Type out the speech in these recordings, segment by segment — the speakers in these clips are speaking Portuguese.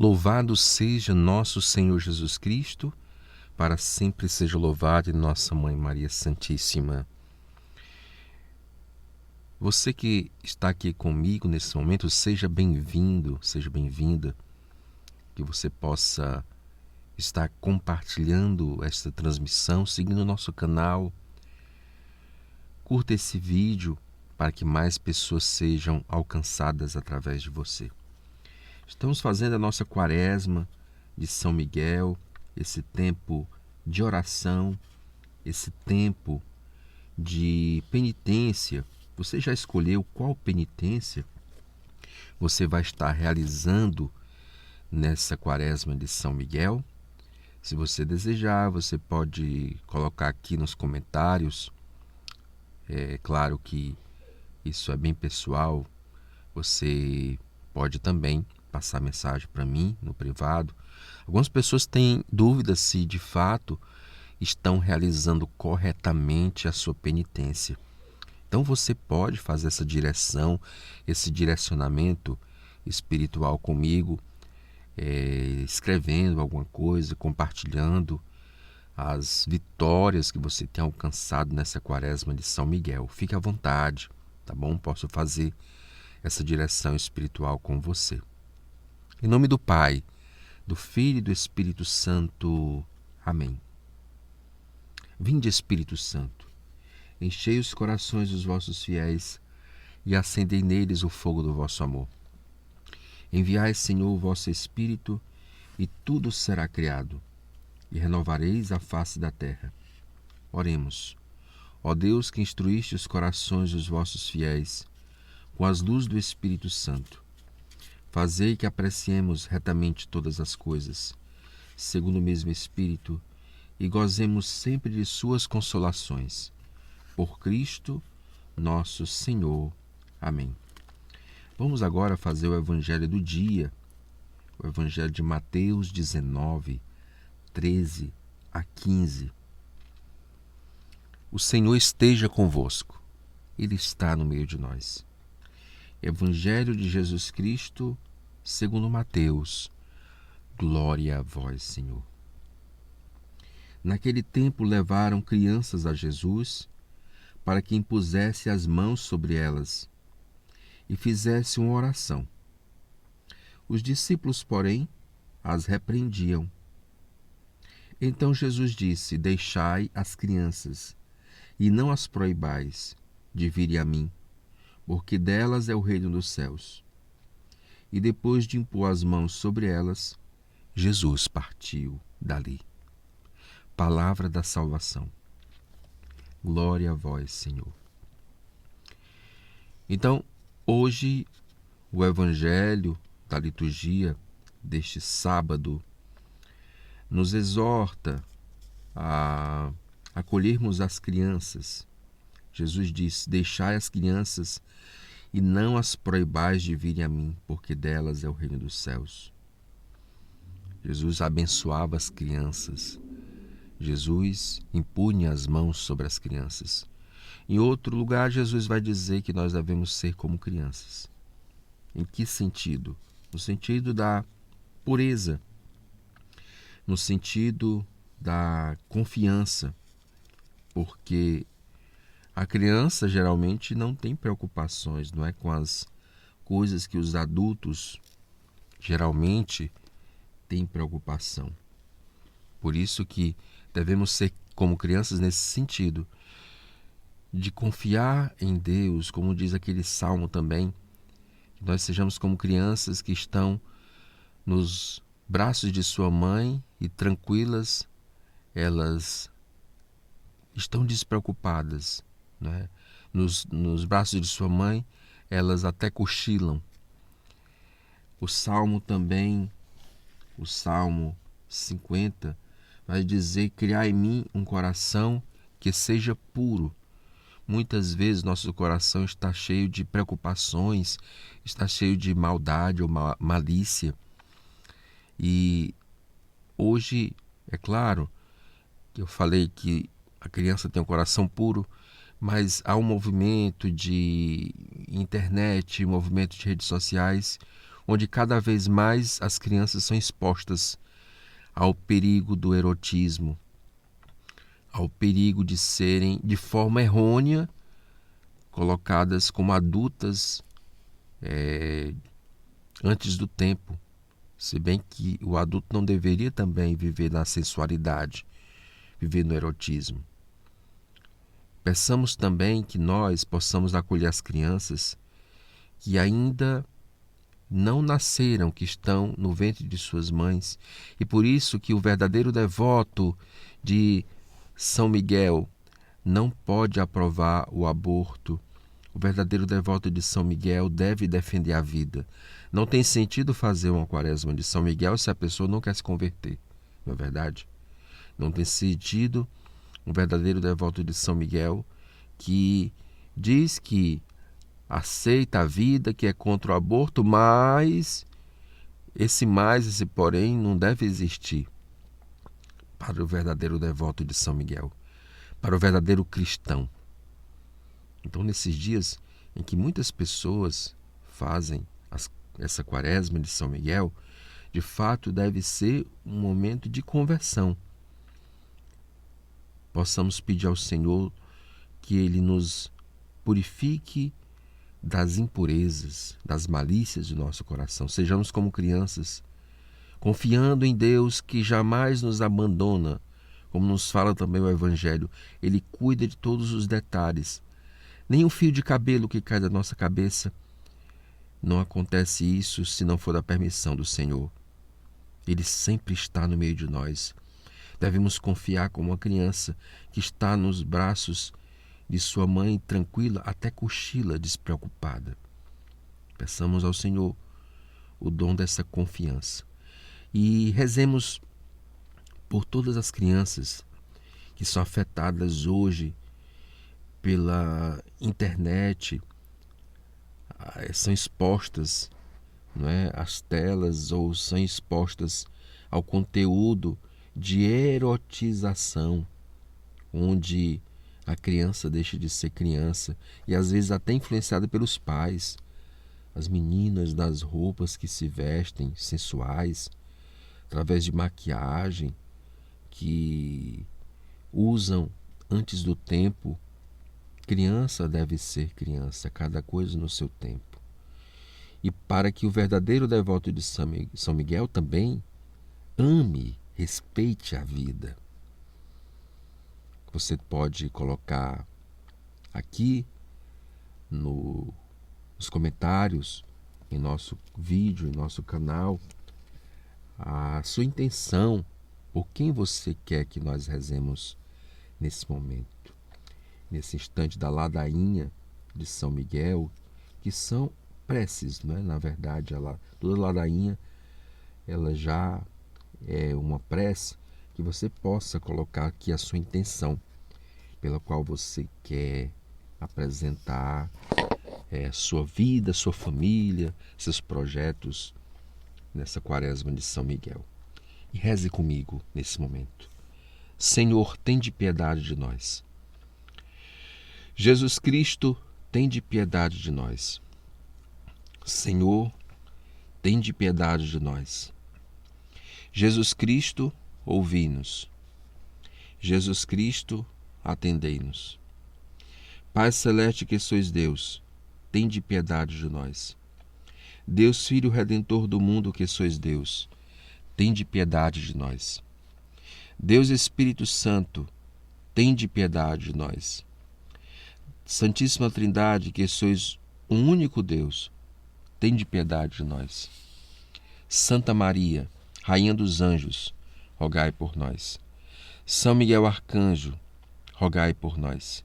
Louvado seja nosso Senhor Jesus Cristo, para sempre seja louvado e nossa Mãe Maria Santíssima. Você que está aqui comigo nesse momento, seja bem-vindo, seja bem-vinda, que você possa estar compartilhando esta transmissão, seguindo o nosso canal. Curta esse vídeo para que mais pessoas sejam alcançadas através de você. Estamos fazendo a nossa quaresma de São Miguel, esse tempo de oração, esse tempo de penitência. Você já escolheu qual penitência você vai estar realizando nessa quaresma de São Miguel? Se você desejar, você pode colocar aqui nos comentários. É claro que isso é bem pessoal. Você pode também passar mensagem para mim no privado. Algumas pessoas têm dúvidas se de fato estão realizando corretamente a sua penitência. Então você pode fazer essa direção, esse direcionamento espiritual comigo, escrevendo alguma coisa, compartilhando as vitórias que você tem alcançado nessa quaresma de São Miguel. Fique à vontade, tá bom? Posso fazer essa direção espiritual com você. Em nome do Pai, do Filho e do Espírito Santo. Amém. Vinde, Espírito Santo, enchei os corações dos vossos fiéis e acendei neles o fogo do vosso amor. Enviai, Senhor, o vosso Espírito, e tudo será criado, e renovareis a face da terra. Oremos. Ó Deus, que instruíste os corações dos vossos fiéis com as luzes do Espírito Santo, fazei que apreciemos retamente todas as coisas, segundo o mesmo Espírito, e gozemos sempre de suas consolações. Por Cristo, nosso Senhor. Amém. Vamos agora fazer o Evangelho do dia, o Evangelho de Mateus 19, 13 a 15. O Senhor esteja convosco, Ele está no meio de nós. Evangelho de Jesus Cristo, segundo Mateus. Glória a vós, Senhor. Naquele tempo levaram crianças a Jesus para que impusesse as mãos sobre elas e fizesse uma oração. Os discípulos, porém, as repreendiam. Então Jesus disse: Deixai as crianças e não as proibais de virem a mim, porque delas é o reino dos céus. E depois de impor as mãos sobre elas, Jesus partiu dali. Palavra da salvação. Glória a vós, Senhor. Então, hoje, o Evangelho da liturgia deste sábado nos exorta a acolhermos as crianças. Jesus diz: Deixai as crianças e não as proibais de virem a mim, porque delas é o reino dos céus. Jesus abençoava as crianças. Jesus impunha as mãos sobre as crianças. Em outro lugar, Jesus vai dizer que nós devemos ser como crianças. Em que sentido? No sentido da pureza, no sentido da confiança, porque a criança geralmente não tem preocupações, não é, com as coisas que os adultos geralmente têm preocupação. Por isso que devemos ser como crianças nesse sentido, de confiar em Deus, como diz aquele salmo também, que nós sejamos como crianças que estão nos braços de sua mãe e tranquilas, elas estão despreocupadas, né? Nos braços de sua mãe, elas até cochilam. O Salmo também, o Salmo 50, vai dizer: criai em mim um coração que seja puro. Muitas vezes nosso coração está cheio de preocupações, está cheio de maldade ou malícia. E hoje, é claro, que eu falei que a criança tem um coração puro, mas há um movimento de internet, um movimento de redes sociais, onde cada vez mais as crianças são expostas ao perigo do erotismo, ao perigo de serem, de forma errônea, colocadas como adultas antes do tempo, se bem que o adulto não deveria também viver na sensualidade, viver no erotismo. Peçamos também que nós possamos acolher as crianças que ainda não nasceram, que estão no ventre de suas mães, e por isso que o verdadeiro devoto de São Miguel não pode aprovar o aborto. O verdadeiro devoto de São Miguel deve defender a vida. Não tem sentido fazer uma quaresma de São Miguel se a pessoa não quer se converter, não é verdade? Não tem sentido um verdadeiro devoto de São Miguel que diz que aceita a vida, que é contra o aborto, mas esse porém não deve existir para o verdadeiro devoto de São Miguel, para o verdadeiro cristão. Então, nesses dias em que muitas pessoas fazem essa quaresma de São Miguel, de fato deve ser um momento de conversão. Possamos pedir ao Senhor que Ele nos purifique das impurezas, das malícias do nosso coração. Sejamos como crianças, confiando em Deus que jamais nos abandona, como nos fala também o Evangelho. Ele cuida de todos os detalhes. Nem um fio de cabelo que cai da nossa cabeça. Não acontece isso se não for da permissão do Senhor. Ele sempre está no meio de nós. Devemos confiar como uma criança que está nos braços de sua mãe, tranquila, até cochila, despreocupada. Peçamos ao Senhor o dom dessa confiança. E rezemos por todas as crianças que são afetadas hoje pela internet, são expostas, não é, às telas, ou são expostas ao conteúdo de erotização, onde a criança deixa de ser criança e às vezes até influenciada pelos pais. As meninas das roupas que se vestem sensuais, através de maquiagem, que usam antes do tempo. Criança deve ser criança, cada coisa no seu tempo. E para que o verdadeiro devoto de São Miguel também ame, respeite a vida. Você pode colocar aqui nos comentários, em nosso vídeo, em nosso canal, a sua intenção, por quem você quer que nós rezemos nesse momento, nesse instante da ladainha de São Miguel, que são preces, não é? Na verdade, toda ladainha ela já é uma prece que você possa colocar aqui a sua intenção, pela qual você quer apresentar sua vida, sua família, seus projetos nessa quaresma de São Miguel. E reze comigo nesse momento. Senhor, tende piedade de nós. Jesus Cristo, tende piedade de nós. Senhor, tende piedade de nós. Jesus Cristo, ouvi-nos. Jesus Cristo, atendei-nos. Pai celeste que sois Deus, tende piedade de nós. Deus Filho Redentor do mundo que sois Deus, tende piedade de nós. Deus Espírito Santo, tende piedade de nós. Santíssima Trindade que sois um único Deus, tende piedade de nós. Santa Maria, Rainha dos Anjos, rogai por nós. São Miguel Arcanjo, rogai por nós.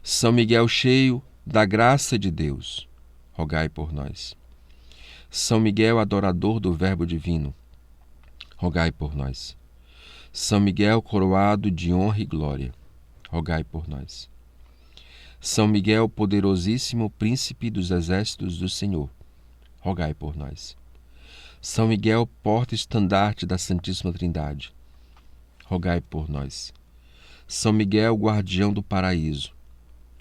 São Miguel cheio da graça de Deus, rogai por nós. São Miguel adorador do Verbo Divino, rogai por nós. São Miguel coroado de honra e glória, rogai por nós. São Miguel poderosíssimo príncipe dos exércitos do Senhor, rogai por nós. São Miguel porta-estandarte da Santíssima Trindade, rogai por nós. São Miguel guardião do paraíso,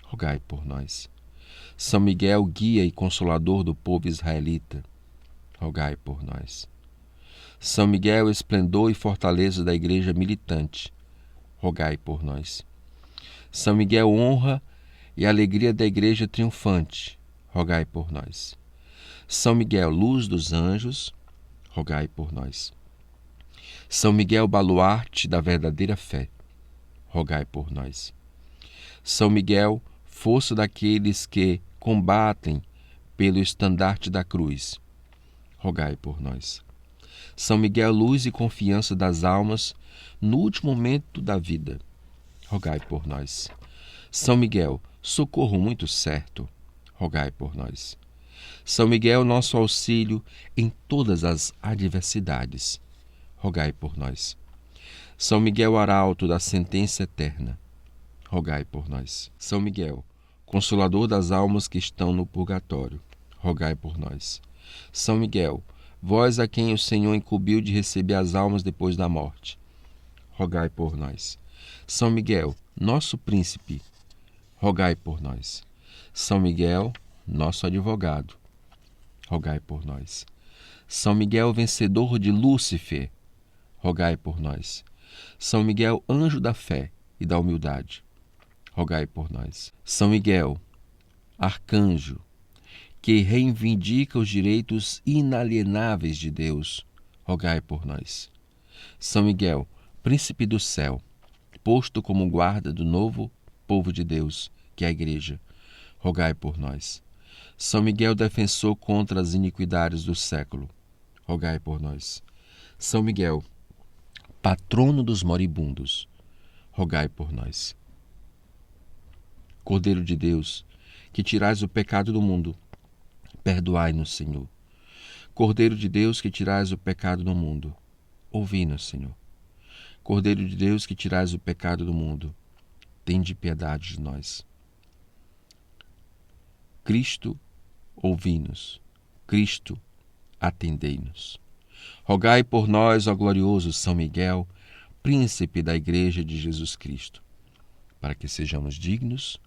rogai por nós. São Miguel guia e consolador do povo israelita, rogai por nós. São Miguel, esplendor e fortaleza da Igreja militante, rogai por nós. São Miguel, honra e alegria da Igreja triunfante, rogai por nós. São Miguel, luz dos anjos, rogai por nós. São Miguel, baluarte da verdadeira fé, rogai por nós. São Miguel, força daqueles que combatem pelo estandarte da cruz, rogai por nós. São Miguel, luz e confiança das almas no último momento da vida, rogai por nós. São Miguel, socorro muito certo, rogai por nós. São Miguel, nosso auxílio em todas as adversidades, rogai por nós. São Miguel, arauto da sentença eterna, rogai por nós. São Miguel, consolador das almas que estão no purgatório, rogai por nós. São Miguel, vós a quem o Senhor incumbiu de receber as almas depois da morte, rogai por nós. São Miguel, nosso príncipe, rogai por nós. São Miguel, nosso advogado, rogai por nós. São Miguel, vencedor de Lúcifer, rogai por nós. São Miguel, anjo da fé e da humildade, rogai por nós. São Miguel, arcanjo, que reivindica os direitos inalienáveis de Deus, rogai por nós. São Miguel, príncipe do céu, posto como guarda do novo povo de Deus, que é a Igreja, rogai por nós. São Miguel, defensor contra as iniquidades do século, rogai por nós. São Miguel, patrono dos moribundos, rogai por nós. Cordeiro de Deus, que tirais o pecado do mundo, perdoai-nos, Senhor. Cordeiro de Deus, que tirais o pecado do mundo, ouvi-nos, Senhor. Cordeiro de Deus, que tirais o pecado do mundo, tende piedade de nós. Cristo, ouvi-nos. Cristo, atendei-nos. Rogai por nós, ó glorioso São Miguel, príncipe da Igreja de Jesus Cristo, para que sejamos dignos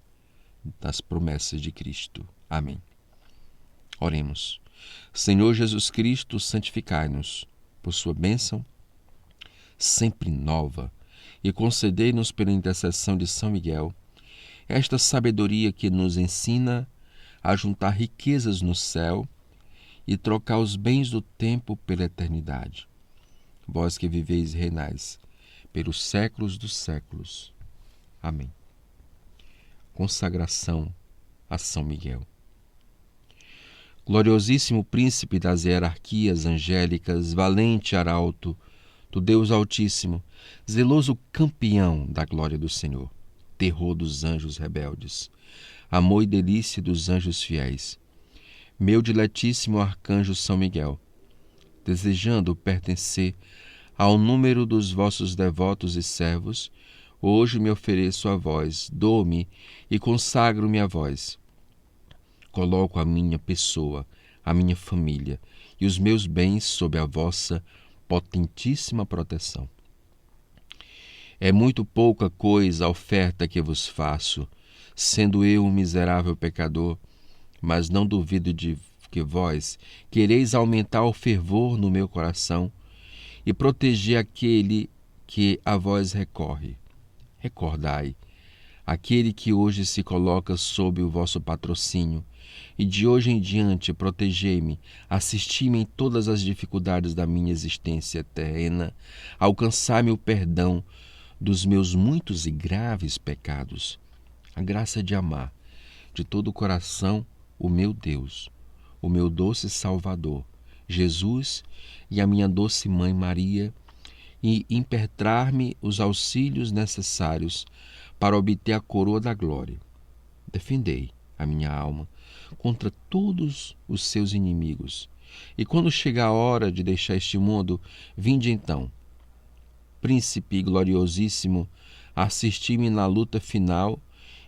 das promessas de Cristo. Amém. Oremos. Senhor Jesus Cristo, santificai-nos por sua bênção sempre nova e concedei-nos pela intercessão de São Miguel esta sabedoria que nos ensina a juntar riquezas no céu e trocar os bens do tempo pela eternidade. Vós que viveis e reinais pelos séculos dos séculos. Amém. Consagração a São Miguel. Gloriosíssimo príncipe das hierarquias angélicas, valente arauto do Deus Altíssimo, zeloso campeão da glória do Senhor, terror dos anjos rebeldes, amor e delícia dos anjos fiéis, meu diletíssimo arcanjo São Miguel, desejando pertencer ao número dos vossos devotos e servos, hoje me ofereço a vós, dou-me e consagro-me a vós. Coloco a minha pessoa, a minha família e os meus bens sob a vossa potentíssima proteção. É muito pouca coisa a oferta que vos faço, sendo eu um miserável pecador, mas não duvido de que vós quereis aumentar o fervor no meu coração e proteger aquele que a vós recorre. Recordai, aquele que hoje se coloca sob o vosso patrocínio, e de hoje em diante protegei-me, assisti-me em todas as dificuldades da minha existência terrena, alcançai-me o perdão dos meus muitos e graves pecados, a graça de amar de todo o coração o meu Deus, o meu doce Salvador, Jesus, e a minha doce Mãe Maria, e impetrar-me os auxílios necessários para obter a coroa da glória. Defendei a minha alma contra todos os seus inimigos. E quando chegar a hora de deixar este mundo, vinde então, príncipe gloriosíssimo, assisti-me na luta final,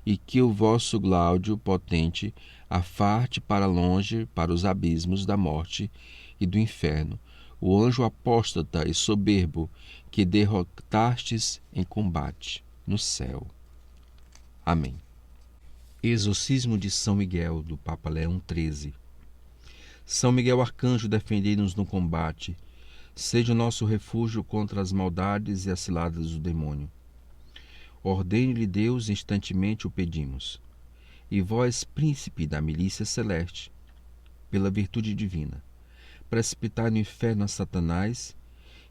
e que o vosso Gláudio potente afarte para longe, para os abismos da morte e do inferno, o anjo apóstata e soberbo que derrotastes em combate no céu. Amém. Exorcismo de São Miguel, do Papa Leão XIII. São Miguel Arcanjo, defendei-nos no combate. Seja o nosso refúgio contra as maldades e as ciladas do demônio. Ordene-lhe Deus, instantemente o pedimos. E vós, príncipe da milícia celeste, pela virtude divina, precipitai no inferno a Satanás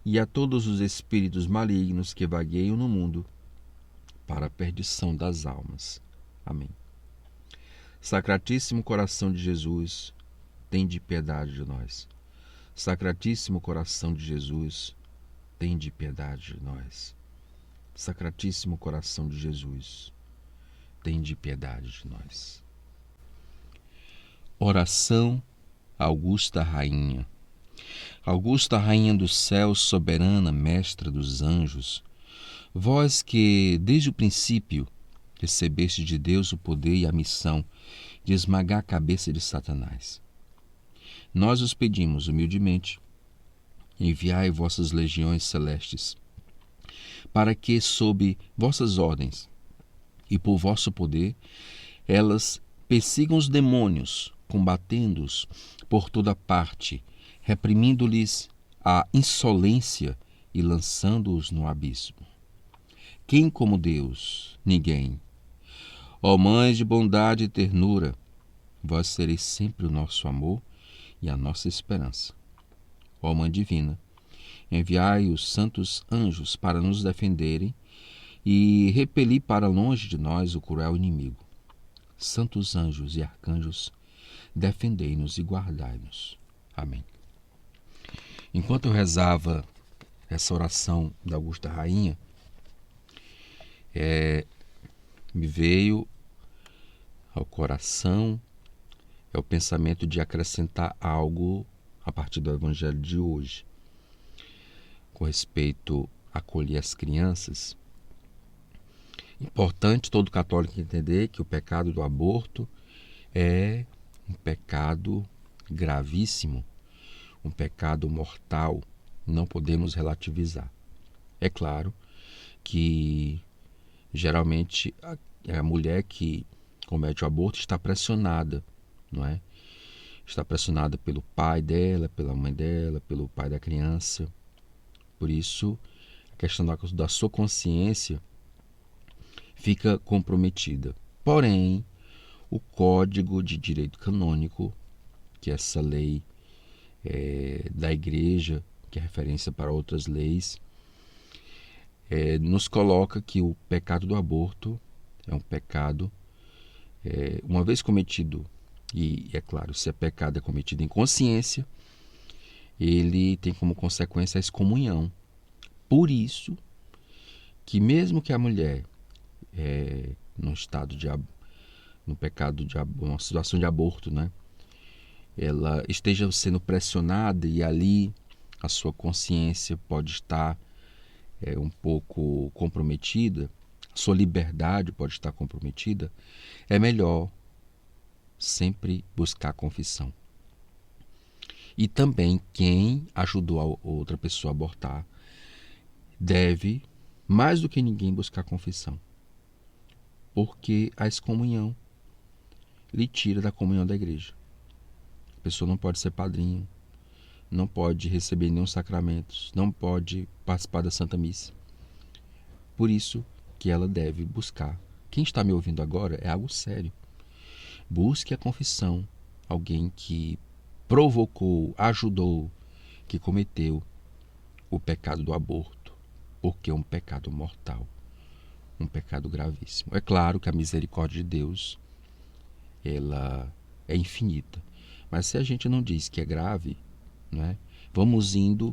e a todos os espíritos malignos que vagueiam no mundo, para a perdição das almas. Amém. Sacratíssimo coração de Jesus, tende piedade de nós. Sacratíssimo coração de Jesus, tende piedade de nós. Sacratíssimo coração de Jesus, tende piedade de nós. Oração Augusta Rainha. Augusta Rainha do céu, soberana, mestra dos anjos, vós que, desde o princípio, recebeste de Deus o poder e a missão de esmagar a cabeça de Satanás, nós os pedimos humildemente, enviai vossas legiões celestes, para que, sob vossas ordens e por vosso poder, elas persigam os demônios, combatendo-os por toda parte, reprimindo-lhes a insolência e lançando-os no abismo. Quem como Deus? Ninguém. Ó Mãe de bondade e ternura, vós sereis sempre o nosso amor e a nossa esperança. Ó Mãe divina, enviai os santos anjos para nos defenderem e repelir para longe de nós o cruel inimigo. Santos anjos e arcanjos, defendei-nos e guardai-nos. Amém. Enquanto eu rezava essa oração da Augusta Rainha, me veio ao coração o pensamento de acrescentar algo a partir do Evangelho de hoje, com respeito a acolher as crianças. Importante todo católico entender que o pecado do aborto é um pecado gravíssimo, um pecado mortal, não podemos relativizar. É claro que geralmente a mulher que comete o aborto está pressionada, não é? Está pressionada pelo pai dela, pela mãe dela, pelo pai da criança. Por isso, a questão da sua consciência fica comprometida. Porém, o Código de Direito Canônico, que é essa lei da Igreja, que é referência para outras leis, nos coloca que o pecado do aborto é um pecado, uma vez cometido, e é claro, se é pecado é cometido em consciência, ele tem como consequência a excomunhão. Por isso que mesmo que a mulher no pecado de uma situação de aborto, né, ela esteja sendo pressionada e ali a sua consciência pode estar um pouco comprometida, a sua liberdade pode estar comprometida, é melhor sempre buscar a confissão. E também quem ajudou a outra pessoa a abortar deve, mais do que ninguém, buscar a confissão. Porque a excomunhão lhe tira da comunhão da igreja. A pessoa não pode ser padrinho, não pode receber nenhum sacramento, não pode participar da Santa Missa. Por isso que ela deve buscar. Quem está me ouvindo agora é algo sério. Busque a confissão, alguém que provocou, ajudou, que cometeu o pecado do aborto, porque é um pecado mortal, um pecado gravíssimo. É claro que a misericórdia de Deus, ela é infinita, mas se a gente não diz que é grave, né, vamos indo,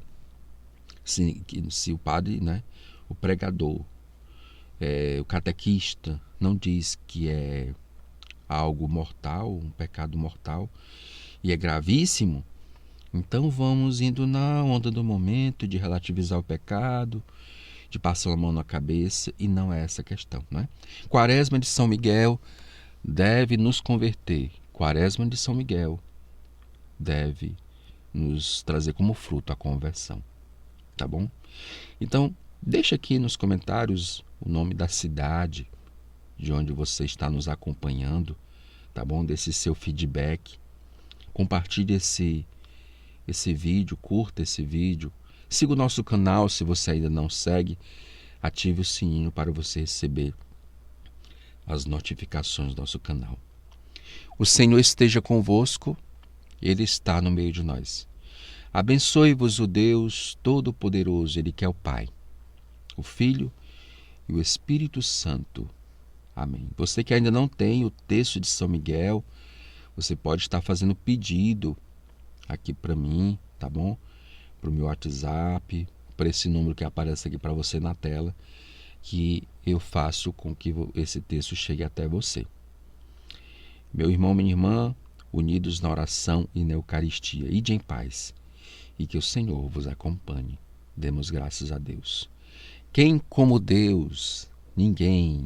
se o padre, né, o pregador, o catequista não diz que é algo mortal, um pecado mortal, e é gravíssimo, então vamos indo na onda do momento de relativizar o pecado, de passar a mão na cabeça, e não é essa a questão, né? Quaresma de São Miguel deve nos converter. Quaresma de São Miguel deve nos trazer como fruto a conversão, tá bom? Então, deixa aqui nos comentários o nome da cidade de onde você está nos acompanhando, tá bom? Desse seu feedback. compartilhe esse vídeo, curta esse vídeo. Siga o nosso canal se você ainda não segue. Ative o sininho para você receber as notificações do nosso canal. O Senhor esteja convosco, Ele está no meio de nós. Abençoe-vos o Deus Todo-Poderoso, Ele que é o Pai, o Filho e o Espírito Santo. Amém. Você que ainda não tem o texto de São Miguel, você pode estar fazendo pedido aqui para mim, tá bom? Para o meu WhatsApp, para esse número que aparece aqui para você na tela, que eu faço com que esse texto chegue até você. Meu irmão, minha irmã, unidos na oração e na Eucaristia, ide em paz, e que o Senhor vos acompanhe. Demos graças a Deus. Quem como Deus? Ninguém.